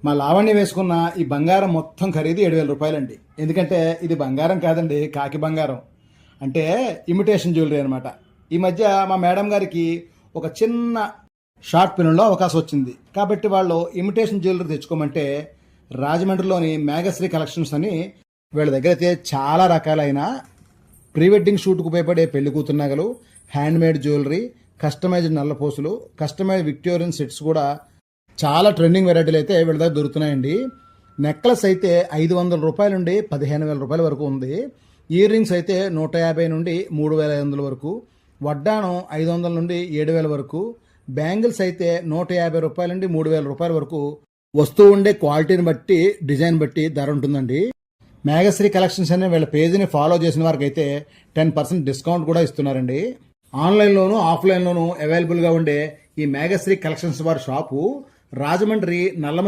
మా లావణ్య వేసుకున్న ఈ బంగారం మొత్తం ఖరీదు 7,000 రూపాయలండి. ఎందుకంటే ఇది బంగారం కాదండి, కాకి బంగారం. అంటే ఇమిటేషన్ జ్యువెలరీ అనమాట. ఈ మధ్య మా మేడం గారికి ఒక చిన్న షార్ట్ ఫిల్మ్లో అవకాశం వచ్చింది. కాబట్టి వాళ్ళు ఇమిటేషన్ జ్యువెలరీ తెచ్చుకోమంటే రాజమండ్రిలోని మేఘశ్రీ కలెక్షన్స్ అని వీళ్ళ దగ్గర అయితే చాలా రకాలైన ప్రీ వెడ్డింగ్ షూట్కు ఉపయోగపడే పెళ్లి కూతురు నగలు, హ్యాండ్మేడ్ జ్యువెలరీ, కస్టమైజ్డ్ నల్లపోసులు, కస్టమైజ్డ్ విక్టోరియన్ సెట్స్ కూడా చాలా ట్రెండింగ్ వెరైటీలు అయితే వీళ్ళ దగ్గర దొరుకుతున్నాయండి. నెక్లెస్ అయితే 500 రూపాయల నుండి 15,000 రూపాయల వరకు ఉంది. ఇయర్ రింగ్స్ అయితే 150 నుండి 3,500 వరకు, వడ్డాణం 500 నుండి 7,000 వరకు, బ్యాంగిల్స్ అయితే 150 రూపాయల నుండి 3,000 రూపాయల వరకు. వస్తువు ఉండే క్వాలిటీని బట్టి, డిజైన్ బట్టి ధర ఉంటుందండి. మేఘశ్రీ కలెక్షన్స్ అనే వీళ్ళ పేజీని ఫాలో చేసిన వారికి అయితే 10% డిస్కౌంట్ కూడా ఇస్తున్నారండి. ఆన్లైన్లోను ఆఫ్లైన్లోను అవైలబుల్గా ఉండే ఈ మేఘశ్రీ కలెక్షన్స్ వారి షాపు రాజమండ్రి నల్లమ